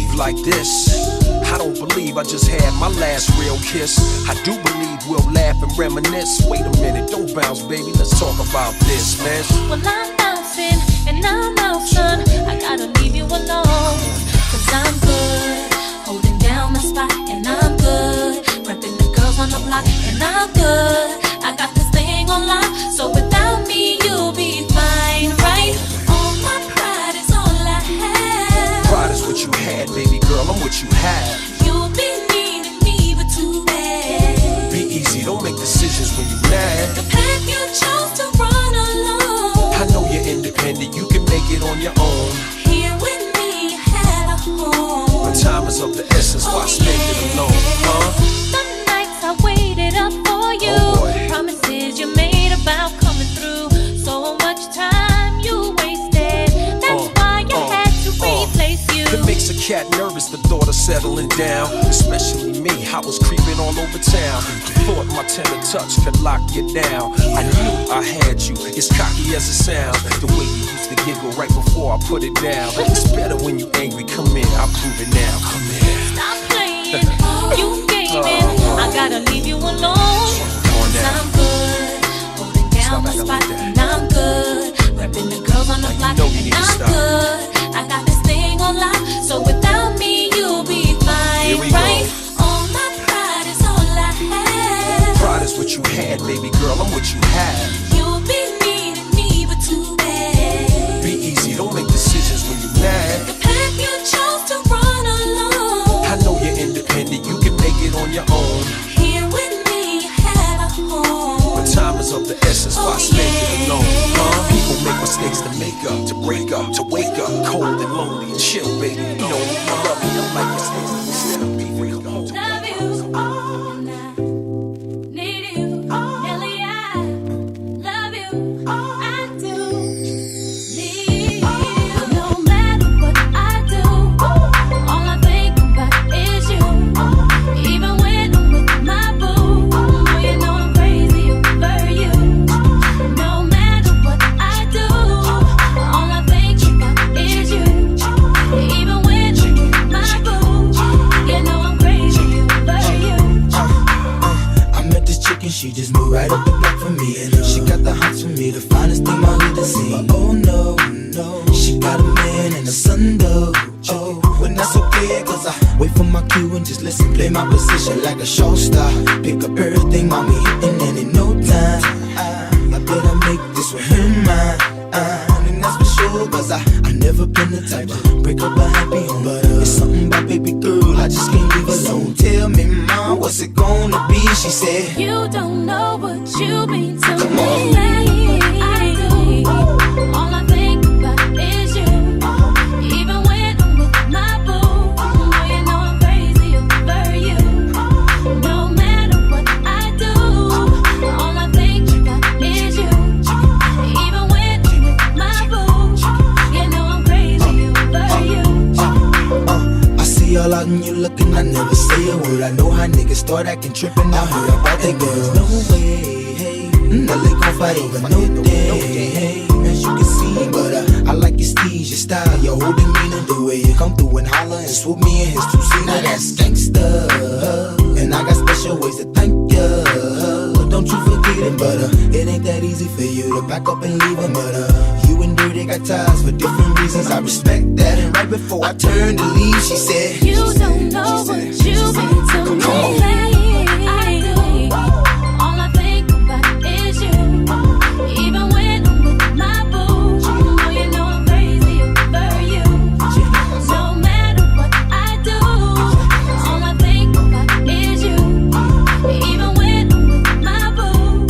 leave like this. I don't believe I just had my last real kiss. I do believe we'll laugh and reminisce. Wait a minute, don't bounce, baby, let's talk about this, man. Well, I'm bouncing and I'm out, son. I gotta leave you alone, cause I'm good, holding down my spot, and I'm good, repping the girls on the block, and I'm good. I got this thing on lock, so without me you'll be fine, right? All my pride is all I have. Pride is what you had, baby girl, I'm what you have. You'll be needing me, but too bad. Be easy, don't make decisions when you're mad. The path you chose to run alone. I know you're independent, you can make it on your own. Here with me, you had a home. When time is of the essence, why spend it alone, huh? The nights I waited up for you, promises you made about coming through. So much time you wasted, that's why you had to replace you. It makes a cat nervous, the thought of settling down. Especially me, I was creeping all over town. Thought my tender touch could lock you down. I knew I had you, it's cocky as it sounds. The way you used to giggle right before I put it down. It's better when you angry, come in, I'll prove it now. Come in. Stop playing, you gaming, I gotta leave you alone. Cause I'm good, holding down my spot, and I'm good, repping the girls on the block, and I'm good. I got this thing on lock, so without me you'll be fine, right? All my pride is all I have. Pride is what you had, baby girl, I'm what you have. You'll be needing me, but too bad. Be easy, don't make decisions when you're mad. The path you chose to run alone. I know you're independent, you can make it on your own. Here with me, you had a home. But time is of the essence, why spend it alone, huh? People make mistakes to make up, to break up, to wake up cold and lonely and chill, baby. You know, I love you, I'm like this instead of beef, we come home. Love you, and I need you, Nelly, I love you, I do need you. No matter what I do, all I think about is you. Even when I'm with my boo, oh, you know I'm crazy over you. No matter what I do, all I think about is you. Even when I'm with my boo, you know I'm crazy over you. I met this chick and she just moved right up the block for me. And she got the hots for me, the finest thing my hood has seen. But oh no, no, she got a man and a son though. Oh, but that's okay, cause I wait for my cue and just listen, play my position like a show star. Pick up everything, mommy hitting, and in no time I better make this with her mine. And that's for sure, cause I never been the type to break up a happy home. But it's something about baby girl, I just can't leave alone. Tell me, mom, what's it gonna be? She said, You don't know what you mean to Come me. on. I do. All I think about is you. Even when I'm with my boo, oh, you know I'm crazy over you. No matter what I do, all I think about is you. Even when I'm with my boo, you know I'm crazy over you. I see all out and you looking, I never say a word. I know how niggas start acting trippin' out here about they girls. No way, hey, they gon' fight over no day, hey, as you can see. But I like your steez, your style, your whole demeanor, the way you come through and holler and swoop me in his two-seater. Now that's gangsta, and I got special ways to thank ya. Don't you forget it, but it ain't that easy for you to back up and leave him. But you and Dirty got ties for different reasons. I respect that. And right before I turned to leave, she said, You don't know what you mean to me. I do. All I think about is you. Even when I'm with my boo, oh, you know I'm crazy over you. No matter what I do, all I think about is you. Even when I'm with my boo,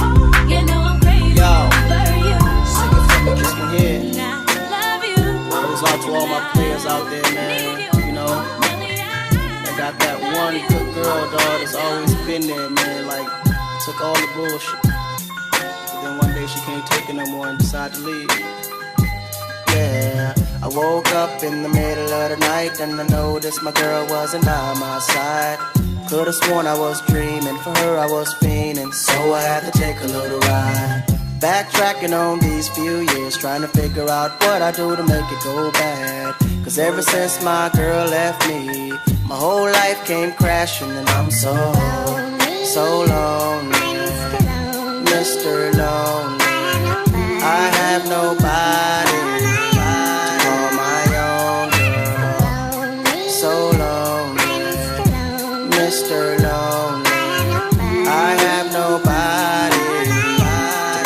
you know I'm crazy over you. Sing it for me, kiss me here. And I love you. Goes out to all my players out there, man. You know, I got that one good girl, dog, that's always been there, man. Like, took all the bullshit. But then one day she can't take it no more and decided to leave. Yeah, I woke up in the middle of the night and I noticed my girl wasn't by my side. Could've sworn I was dreaming, for her I was fiending, so I had to take a little ride. Backtracking on these few years, trying to figure out what I do to make it go bad. Cause ever since my girl left me, my whole life came crashing and I'm so lonely, Mr. Lonely. I have nobody to call my own girl. So lonely, Mr. Lonely. I have nobody to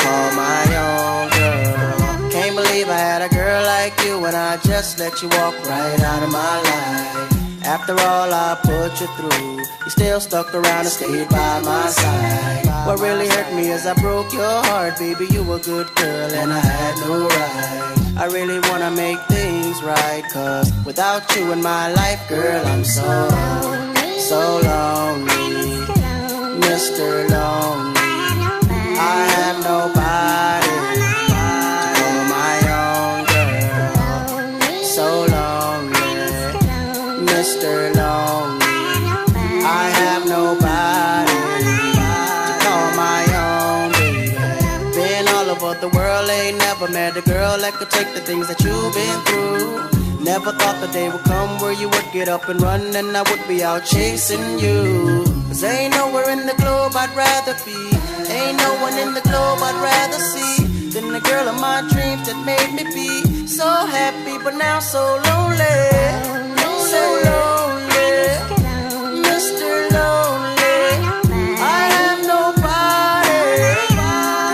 call my own girl. Can't believe I had a girl like you when I just let you walk right out of my life. After all I put you through, you still stuck around and stayed by my side. What really hurt me is I broke your heart, baby. You were a good girl and I had no right. I really wanna make things right, cause without you in my life, girl, I'm so lonely, Mr. Lonely. I have nobody to call my own girl. So lonely, Mr. Lonely. I have nobody to call my own baby. Been all over the world, ain't never met a girl that could take the things that you've been through. Never thought the day would come where you would get up and run and I would be out chasing you. Cause ain't nowhere in the globe I'd rather be, ain't no one in the globe I'd rather see than the girl of my dreams that made me be so happy but now so lonely, so lonely, Mr. Lonely. I have nobody to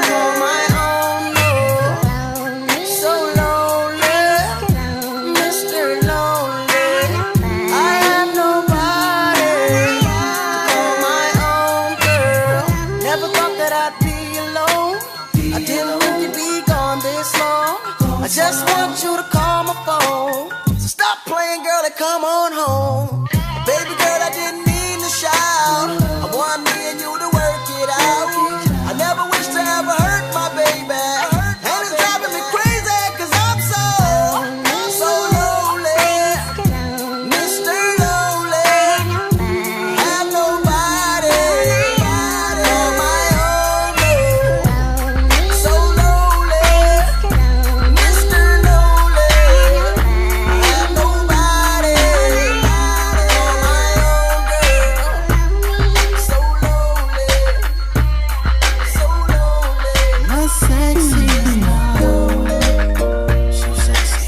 call my own, no. So lonely, Mr. Lonely. I have nobody to call my own girl. Never thought that I'd be alone. I didn't think you'd be gone this long. I just want you to call my phone. So stop playing, girl, and come on home. Baby girl, I didn't mean to shout. I want me and you to work it out. I never wish to ever hurt my baby, and it's driving me crazy cause I'm so lonely, Mr. Lonely. Have nobody on my own, no. So lonely, Mr. Lonely. Have nobody on my own girl. So lonely, so lonely. My sexy love, so sexy.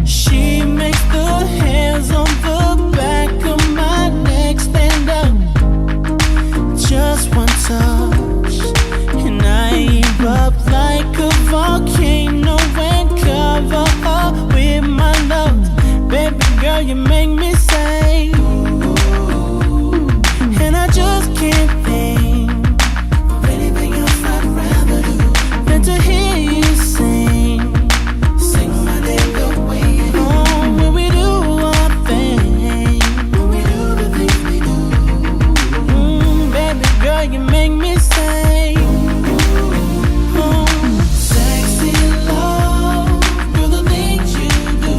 She makes the hairs on the back of my neck stand up. Just one touch, and I erupt like a volcano and cover up with my love. Baby girl, you make me say, and I just can't think of anything else I'd rather do than to hear you sing my name the way you do. Oh, when we do our thing, when we do the things we do. Baby girl, you make me say, sexy love, girl, the things you do.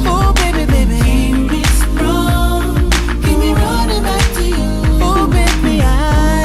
Oh, baby, baby, keep me sprung, keep me running back to you. Oh, baby, I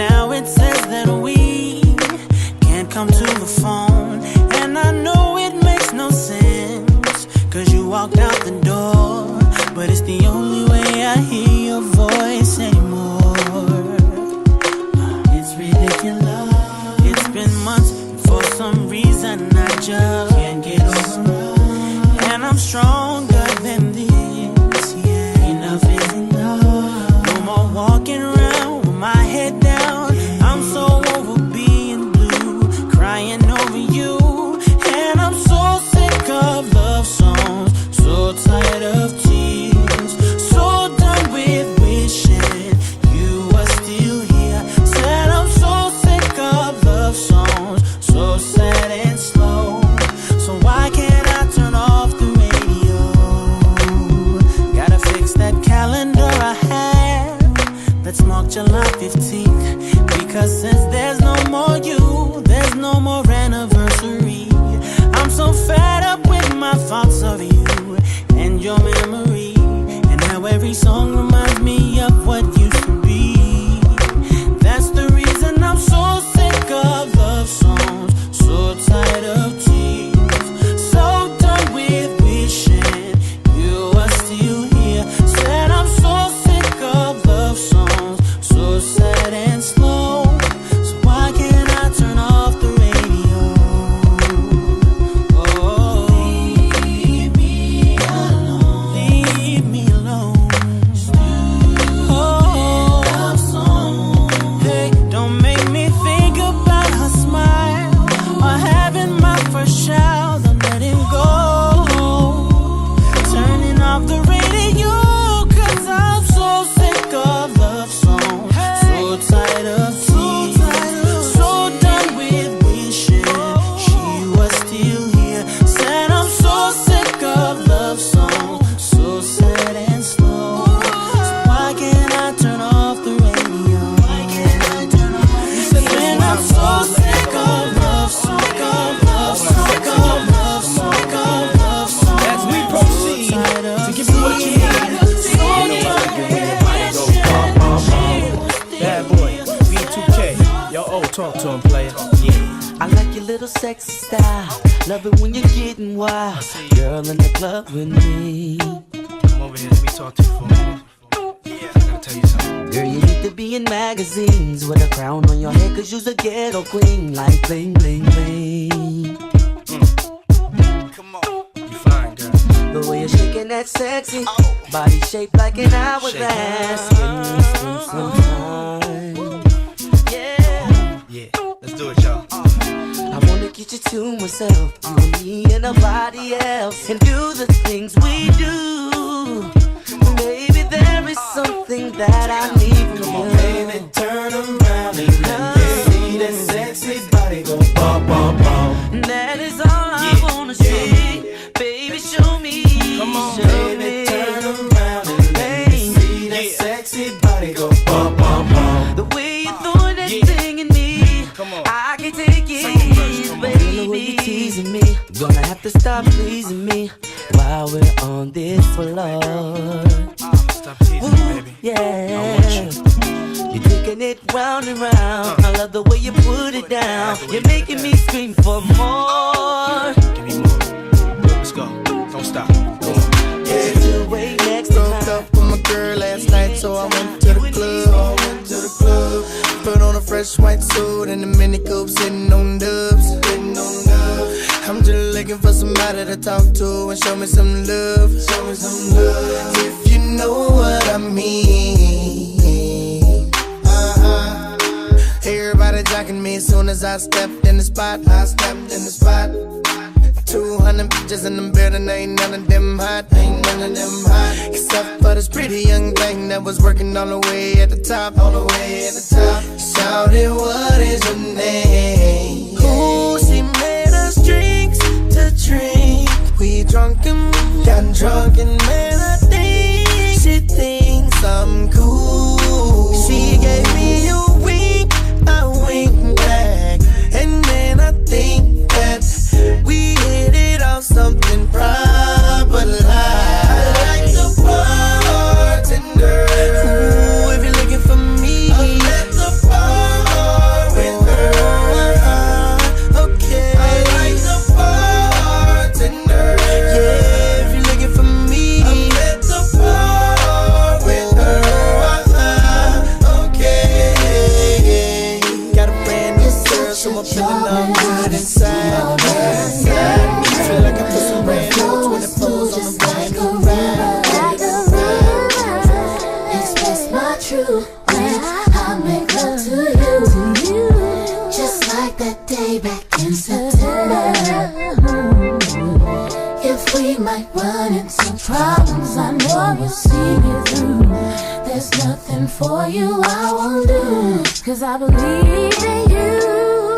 now it says that we can't come to the phone. And I know it makes no sense, cause you walked out the door. But it's the only way I hear your voice anymore. It's ridiculous. It's been months, and for some reason I just can't get over. And I'm stronger than this, yeah. Enough is enough. No more walking around with my head down. I'm so over being blue, crying over you. And I'm so sick of love songs, so tired of tears, so done with wishing you were still here. Said I'm so sick of love songs, so sad and slow. So why can't I turn off the radio? Gotta fix that calendar I have that's marked July 15th. Because since there's no more you, there's no more anniversary. I'm so fed up with my thoughts of you and your memory, and how every song reminds me of what used to be. That's the reason I'm so sick of love songs, so tired of tears, so done with wishing you were still here. Said I'm so sick of love songs, so sad and slow. So why can't I turn off the radio? Oh, leave me alone. Leave me alone. Oh, love song. Hey, don't make me think about her smile or having my first child. I'm letting go. Turning off the radio, cause I'm so sick of love songs, so tired of tears, so done with wishing she was still here. Said I'm so sick of love songs, so sad and slow. So why can't I turn off the radio? Why can't I turn off the radio? When I'm so sick of love songs, sick of love songs, sick of love songs, sick of love songs. As we proceed to give you what you need, Bad boy, B2K. Yo, oh, talk to him, player. Yeah. I like your little sexy style. Love it when you're getting wild. Girl in the club with me. Come over here, let me talk to you for a minute. Yeah, I gotta tell you something. Girl, you need to be in magazines with a crown on your head, cause you's a ghetto queen. Like bling, bling, bling. Come on. You fine, girl. The way you're shaking that sexy body shaped like an hourglass. Can we spend some time? Yeah. Yeah, let's do it, y'all. I wanna get you to myself, you and me and nobody else, and do the things we do. Baby, there is something that I need from you. Baby, turn around and let me see that sexy body go bum, bum, bum. That is all I wanna see. Baby, show me. Come on, show Baby, me. turn around and let me see that sexy body go bum, bum, bum. The way you throw that thing in me, Come on. I can take it, baby. The way you teasing me, gonna have to stop pleasing me while we're on this floor. Stop teasing me, baby. Yeah, I want you. you're taking it round and round. I love the way you put it down. You're making me scream for more. Give me more. Let's go. Don't stop. Go on. Just to wait next to Broke up with my girl last night, so I went to the club. Put on a fresh white suit and a mini coupe, sitting on dubs. I'm just looking for somebody to talk to and show me some love. If you know what I mean. Everybody jocking me as soon as I stepped in the spot. 200 bitches in the building, ain't none of them hot. Except for this pretty young thing that was working all the way at the top. Shouted, what is your name? Ooh, she made us drinks to drink. We drunk and got drunk, and man, I think she thinks I'm cool. She gave me a wink, I winked back, and then I think that we hit it off something proper like. I like the bartender. Ooh, if you're looking for me, I let the bartender. so I'm feeling good inside. Feel like I put some brand new 24s on the brand new ride. Express my truth when I make love to you, just like that day back in September. If we might run into problems, I know you'll see me through. There's nothing for you I won't do, 'cause I believe in you.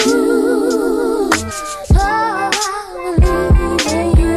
Oh, I believe in you.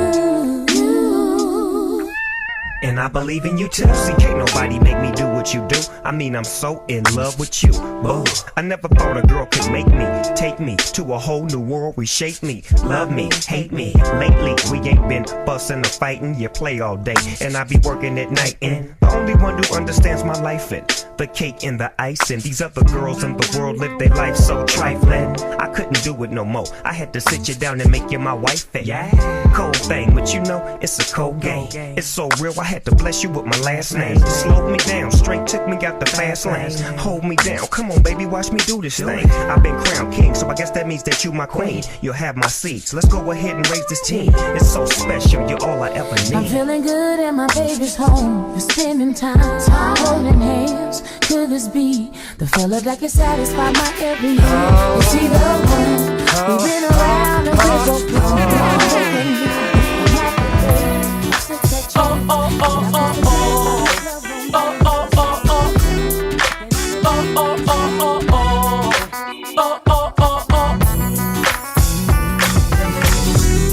And I believe in you too. See, can't nobody make me do what you do. I mean, I'm so in love with you. Boo. I never thought a girl could make me, take me to a whole new world, reshape me, love me, hate me. Lately, we ain't been bussin' or fighting. You play all day, and I be working at night. And the only one who understands my life and the cake and the ice. And these other girls in the world live their life so trifling. I couldn't do it no more. I had to sit you down and make you my wife. Yeah, cold thing, but you know it's a cold game. It's so real. I had to bless you with my last name. Slowed me down, straight took me out the fast lane. Hold me down, come on baby, watch me do this thing. I've been crowned king, so I guess that means that you my queen. You'll have my seats, let's go ahead and raise this team. It's so special, you're all I ever need. I'm feeling good and my baby's home. We're spending time holding hands. Could this be the fella that can satisfy my every need? Is he the one? We've been around and we're both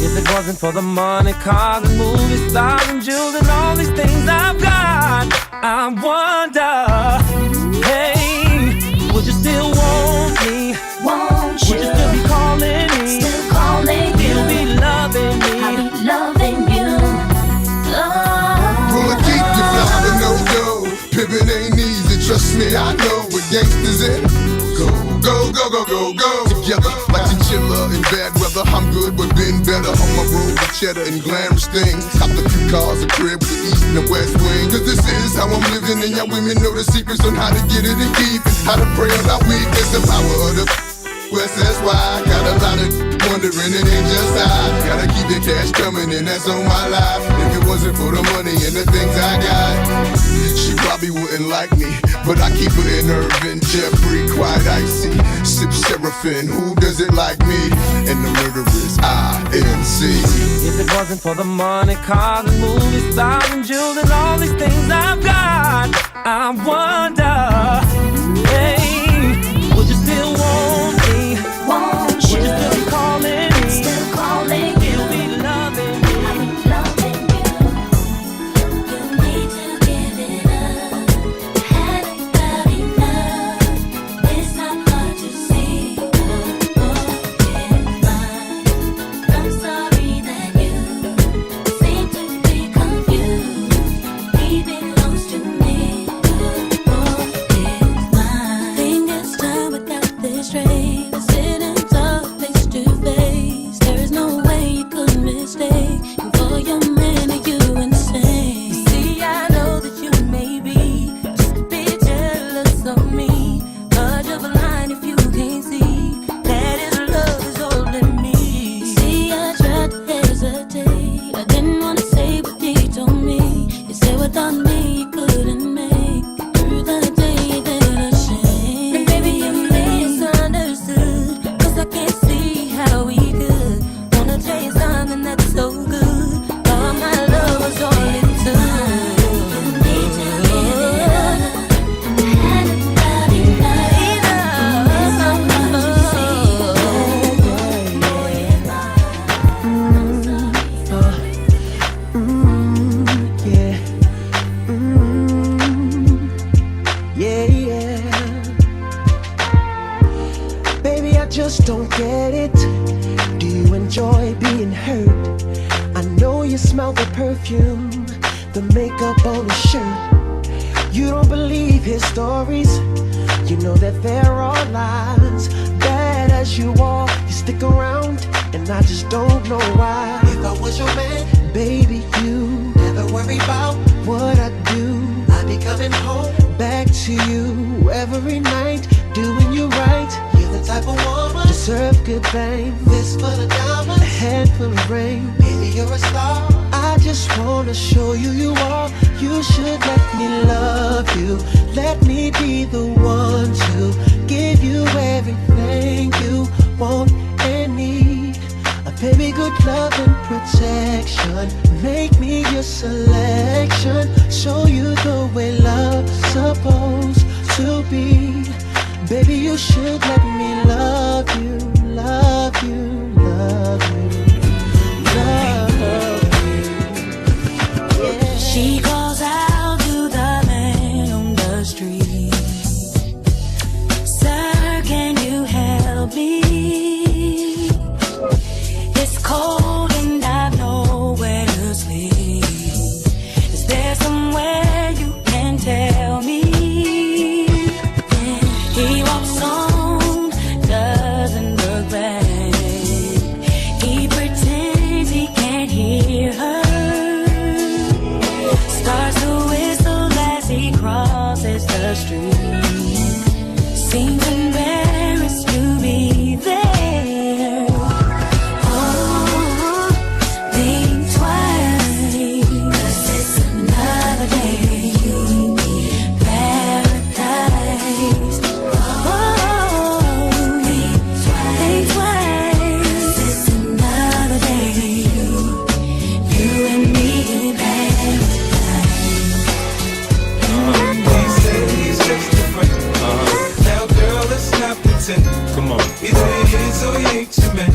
If it wasn't for the money, cars and movie stars and jewels and all these things I've got, I wonder, hey, would you still want me? Won't you? Would you still be calling me? Still calling you. You'll be loving me. I'll be loving you. Well, I keep you flying, no go. Pimpin' ain't easy, trust me, I know what gangsters in. Go, go, go, go, go, go. Together, like chinchilla in bad weather. I'm good, but been better on my road with cheddar and glamorous things. Cop a few cars, a crib with the east and the west wing. 'Cause this is how I'm living, and y'all women know the secrets on how to get it and keep it. How to pray on our weakness, the power of the West, that's why I got a lot of wondering, it ain't just I. Gotta keep the cash coming, and that's on my life. If it wasn't for the money and the things I got, she probably wouldn't like me. But I keep her in Irvin, Jeffrey, quite icy. Sip Seraphim, who doesn't like me? And the murderers, INC. If it wasn't for the money, cars and movie stars and jewels and all these things I've got, I wonder, hey, would you still want me? Won't you? Would you still be calling me? Still calling you. You'll be loving me. I'll be loving you. You need to give it up. Hadn't got enough. It's not hard to see. It's mine. I'm sorry that you seem to be confused. He belongs to me. It's mine. Think it's time we got this straight. Sitting talk face to face. There is no way you could mistake. And for your man, are you insane? You see, I know that you may be just a bit jealous of me. But you're blind if you can't see that his love is holding me. You see, I tried to hesitate. I didn't want to say what he told me. You said without me you couldn't make it through the day. You did a shame. And baby, you misunderstood. 'Cause I can't see how we could wanna chase something that's so good. All my love was all it took. You need to give it up. Hadn't got enough. It's not hard to see. Yeah, yeah. Baby, I just don't get it. Do you enjoy being hurt? I know you smell the perfume, the makeup on his shirt. You don't believe his stories. You know that there are lies. Bad as you are, you stick around, and I just don't know why. If I was your man, baby, you never worry about what I do. I'd be coming home back to you every night, doing you right. You're the type of woman deserve good thing. Fist full of diamonds, a handful of rain. Baby, you're a star. I just wanna show you you are. You should let me love you. Let me be the one to give you everything you want and need. Baby, good love and protection. Make me your selection. Show you the way love's supposed to be. Baby, you should let me love you, love you, love you, love you. Yeah. She calls out to the man on the street. Sir, can you help me? It's cold and I've nowhere to sleep. Is there somewhere you can tell me? He walks on, doesn't look back. He pretends he can't hear her. Starts to whistle as he crosses the street. Seems embarrassed to be there. Oh, think twice, 'cause it's another day. Paradise. Oh, think twice, it's another day. You and me in paradise. He said he's just a friend. Now, girl, let's not pretend. Come on. Either he is or he ain't your man.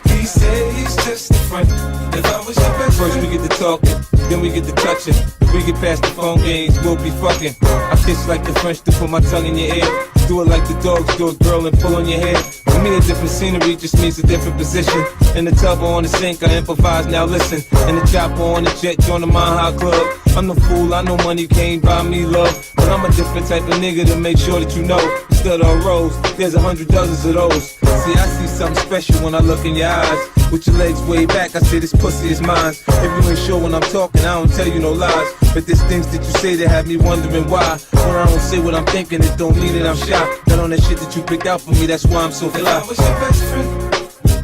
He said he's just a friend. If I was your best First we get to talking, then we get to touching. If we get past the phone games, we'll be fucking. I kiss like the French to put my tongue in your ear. Do it like the dogs do it, girl, and pull on your hair. For me, a different scenery just means a different position. In the tub or on the sink, I improvise, now listen. In the chopper or on the jet, join the Mile High Club. I'm no fool, I know money can't buy me love. But I'm a different type of nigga to make sure that you know. Instead of rose, there's 100 dozens of those. See, I see something special when I look in your eyes. With your legs way back, I say this pussy is mine. If you ain't sure when I'm talking, I don't tell you no lies. But there's things that you say that have me wondering why. When I don't say what I'm thinking, it don't mean that I'm shy. Not on that shit that you picked out for me, that's why I'm so fly. If I was your best friend,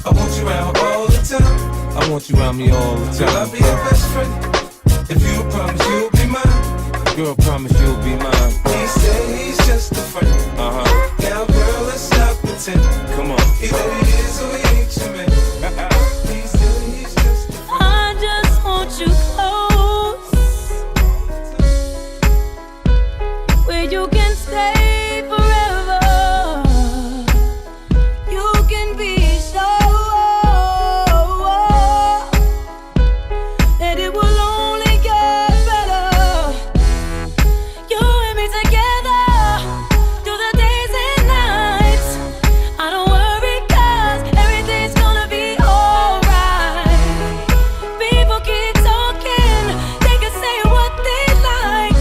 I want you around all the time. I want you around me all the Girl, I'll time. be your best friend. If you promise you'll be mine. Girl, promise you'll be mine. He said he's just a friend. Now, girl, let's not pretend. Come on. Either he is or he ain't your man. He said he's just a friend. I just want you close, where you can stay forever. You can be sure that it will only get better. You and me together through the days and nights. I don't worry 'cause everything's gonna be alright. People keep talking, they can say what they like,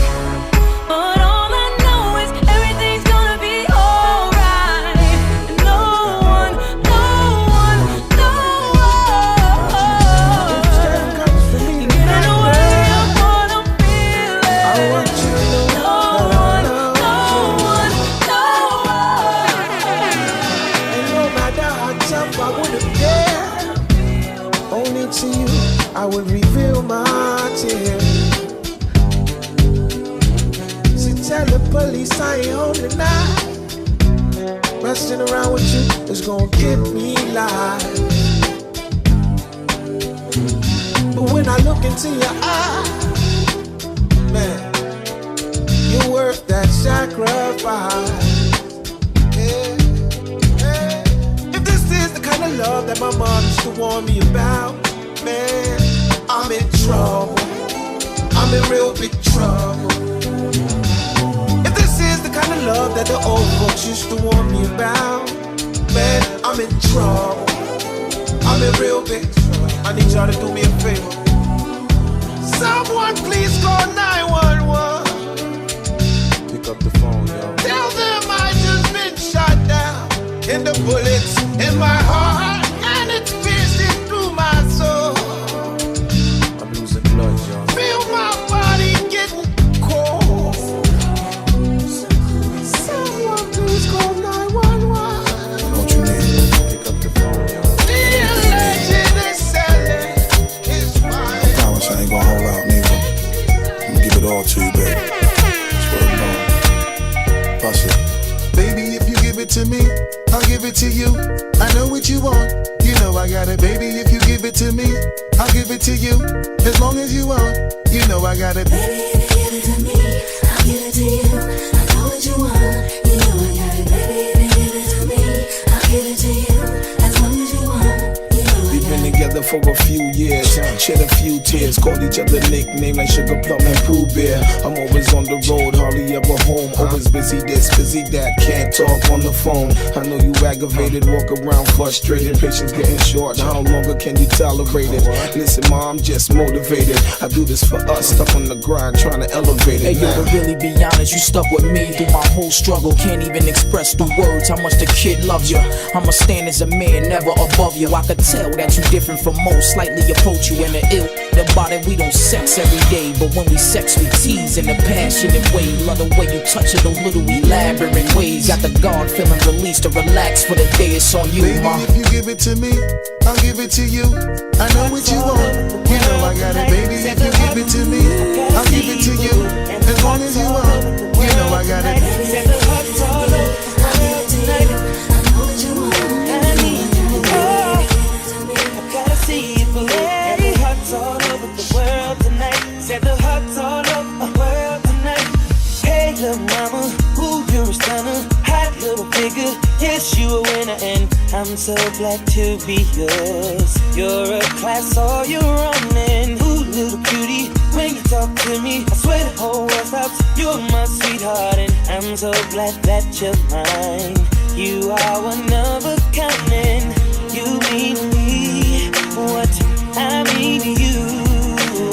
but all I know is everything's gonna be alright. No one can get in the way of what I'm feeling. No one. And no matter how tough I would appear, only to you I would reveal my tears. So tell the police I ain't home tonight. Messing around with you is gonna give me life. But when I look into your eyes, man, you're worth that sacrifice. Yeah. If this is the kind of love that my mom used to warn me about, man, I'm in trouble. I'm in real big trouble. If this is the kind of love that the old folks used to warn me about, man, I'm in trouble. I'm in real big trouble. I need y'all to do me a favor. Someone please call 911. Pick up the phone, y'all. Tell them I just been shot down, and the bullets in my heart, and it's piercing through my soul. I'm losing blood, y'all. Feel my body getting cold. Someone please call 911. Don't you name it. Pick up to me, I'll give it to you. I know what you want, you know I got it, baby. If you give it to me, I'll give it to you. As long as you want, you know I got it. Baby, if you give it to me, I'll give it to you. I know what you want, you know I got it. Baby, if you give it to me, I'll give it to you. As long as you want, you know I We've got been it. together for a few years, shed a few tears, called each other nicknames like Sugar Plum and Pooh Bear. I'm always on the road, hardly ever home. Always busy this, busy that, can't talk on the phone. I know you aggravated, walk around frustrated, patience getting short. How longer can you tolerate it? Listen, ma, I'm just motivated. I do this for us, stuck on the grind, trying to elevate it. Hey, yo, to really be honest, you stuck with me through my whole struggle. Can't even express through words how much the kid loves you. I'ma stand as a man, never above you. I could tell that you different from most, slightly approach you in the ill. The body we don't sex every day, but when we sex we tease in a passionate way. Love the way you touch it, those little elaborate ways. Got the guard feeling released to relax for the day. It's on you, baby, ma. if you give it to me, I'll give it to you. I know what you want, you know I got it, baby. If you give it to me, I'll give it to you. As long as you want, you know I got it. Set the hearts all over the world tonight. I know what you want. I need you. I gotta see you for set the hearts all over the world tonight. Set the hearts all over the world tonight. Hey, little mama, ooh, you're a stunner. Hot little figure, yes, you a winner, and I'm so glad to be yours. You're a class, all you're running. Ooh, little cutie, when you talk to me, I swear the whole world stops. You're my sweetheart, and I'm so glad that you're mine. You are one of a kind, and you mean to me what I mean to you.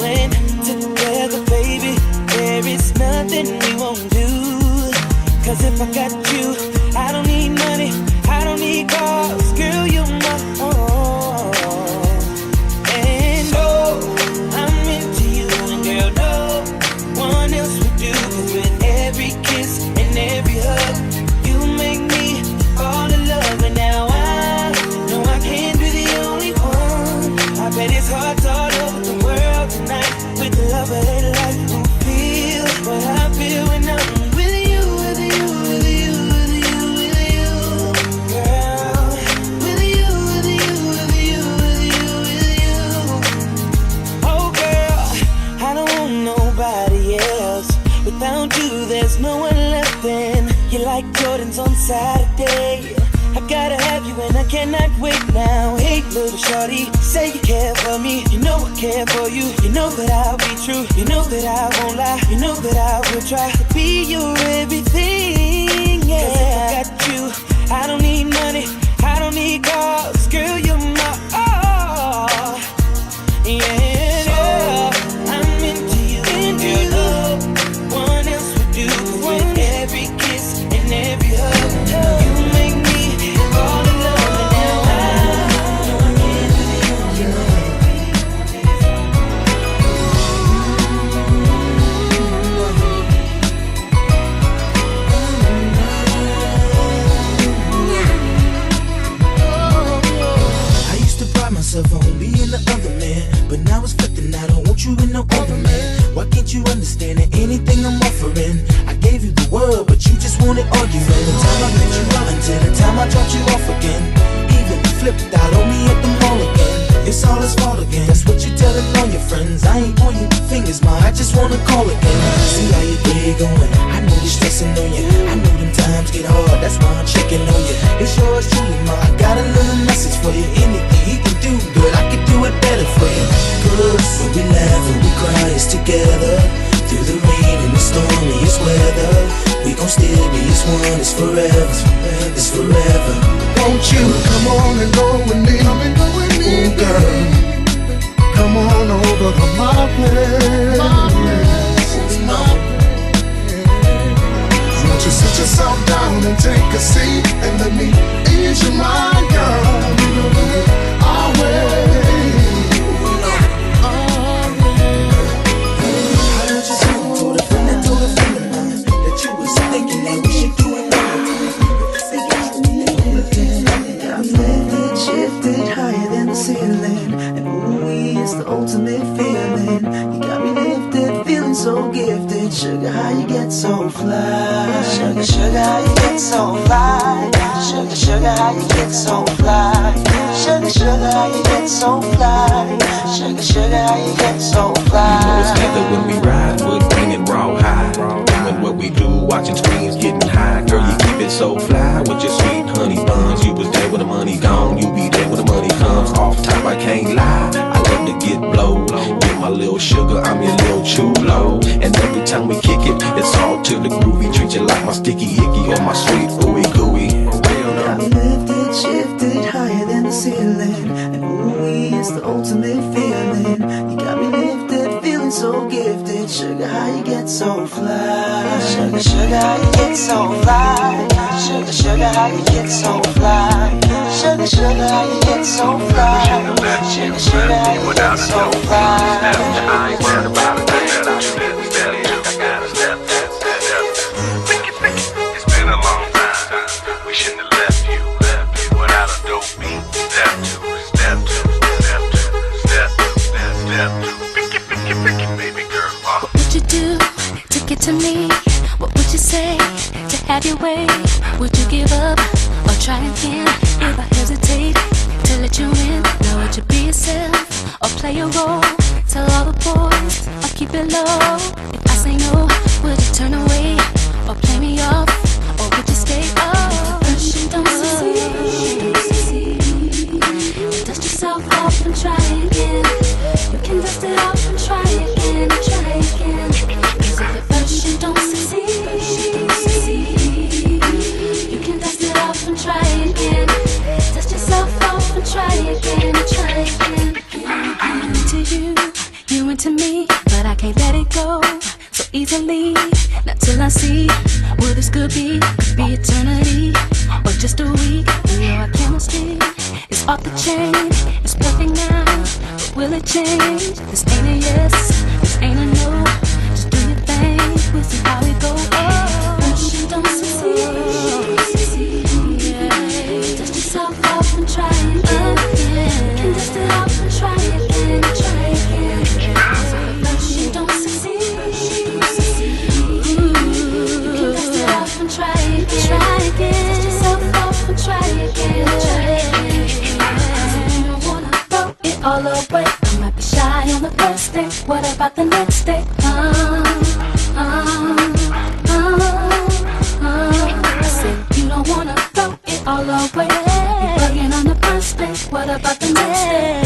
And together, baby, there is nothing we won't do. 'Cause if I got you, I don't need money, I don't need cars. Girl, you're my own. And oh, I'm into you, and girl, no one else would do. 'Cause with every kiss and every hug, you make me fall in love. And now I know I can't be the only one. I bet it's hearts all over the world tonight. With the love of their life, who feel what I feel when I'm with you, with you, with you, with you, with you, girl. With you, with you, with you, with you, with you. Oh girl, I don't want nobody else. Without you, there's no one left. And you like Jordans on Saturday. I gotta have you and I cannot wait now. Hey, little shorty, say you care for me. You know I care for you. You know that I'll be true. You know that I won't lie. You know that I will try to be your everything. Yeah. 'Cause if I got you, I don't need money, I don't need cars. Girl, you're my all. Yeah, I'm into you. Into you. No one else would do. 'Cause with every kiss and every hug, you make me fall in love. And now I know I can't do the only one. I used to pride myself on being the other man, but now it's flipping. I don't want you in no other man. Why can't you understand that anything I'm offering? I gave you the world, but you just wanted argument. From the time I met you out until the time I dropped you off again. Even flipped out on me at the mall again. It's all his fault again. That's what you're telling all your friends. I ain't pointing fingers, ma, I just wanna call again. See how your day going. I know you're stressing on you. I know them times get hard. That's why I'm checking on you. It's yours truly, ma. I got a little message for you. Anything he can do, good, I can do it better for you. Cause when we laugh and we cry, it's together. Through the rain and the stormiest weather, we gon' still be as one. It's forever. It's forever. Won't you come on and go with me? Ooh, girl, come on over to my place. Won't you sit yourself down and take a seat and let me ease your mind, girl? Our way. I heard you say told a friend of mine that you was thinking that we should do it I've lifted, shifted higher than the ceiling, and ooh, it's the ultimate feeling. You got me lifted, feeling so gifted. Sugar, how you get so fly? Sugar, sugar, how you get so fly? sugar, how you get so fly? Sugar, sugar, how you get so fly? Sugar, sugar, how you get so fly? You know it's together when we ride, wood banging raw high. Doing what we do, watching screens, getting high. Girl, you keep it so fly with your sweet honey buns. You was there when the money gone, you be there when the money comes. Off top, I can't lie, I love to get blowed. Get my little sugar, I'm your little chulo. And every time we kick it, it's all to the groovy. Treat you like my sticky icky or my sweet ooey gooey. Got me lifted, shifted higher than the ceiling, and ooh, it's the ultimate feeling. You got me lifted, feeling so gifted. Sugar, how you get so fly? Sugar, sugar, how you get so fly? Sugar, sugar, how you get so fly? Sugar, sugar, how you get so fly? Sugar, sugar, how you get so fly? I ain't worried about a thing that I step. I gotta step. It's been a long time. We shouldn't have left you without a dope beat. Step two. Baby girl. What would you do to get to me? What would you say to have your way? Would you give up or try again? If I hesitate to let you in, now would you be yourself or play a role? Tell all the boys or keep it low. If I say no, would you turn away or play me off, or would you stay? Oh, first you don't succeed. Dust yourself off and try again. You can dust it off and try again, try again. 'Cause if at first you don't succeed, you can dust it off and try again. Dust yourself off and try again, try again. I'm into you, you into me, but I can't let it go so easily. Not till I see what this could be eternity or just a week. You know our chemistry is off the chain. It's perfect now, but will it change? This ain't a yes, this ain't a no. Just do your thing, we'll see how it goes. Oh, first you don't succeed. Dust yourself off and try again. You can dust it off and try again, try again. So first you don't succeed. You can dust it off and try again, try again. Dust yourself off and try again, try again. You don't wanna throw it all away. I might be shy on the first day. What about the next day? I said you don't wanna throw it all away. You're bugging on the first day. What about the next day?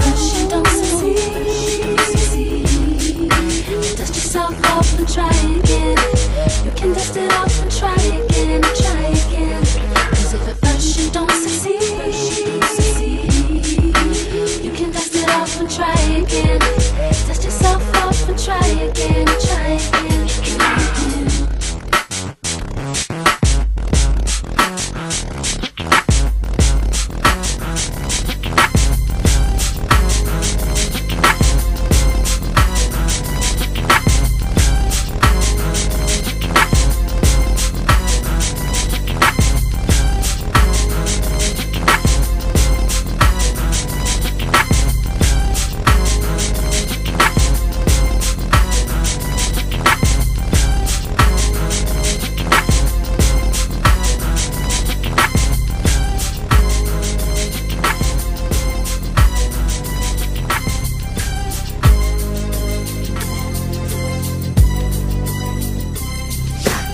First you don't succeed. Dust yourself off and try again. You can dust it off and try again, try again. 'Cause if at first you don't succeed, you can dust it off and try again. Dust yourself off and try again, try again.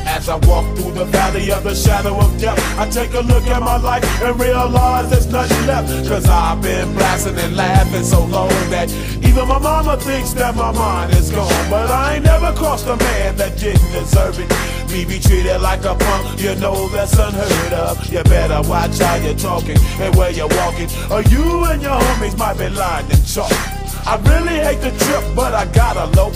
As I walk through the valley of the shadow of death, I take a look at my life and realize there's nothing left. 'Cause I've been blasting and laughing so long that even my mama thinks that my mind is gone. But I ain't never crossed a man that didn't deserve it. Me be treated like a punk, you know that's unheard of. You better watch how you're talking and where you're walking, or you and your homies might be lying and chalk. I really hate the trip, but I gotta low.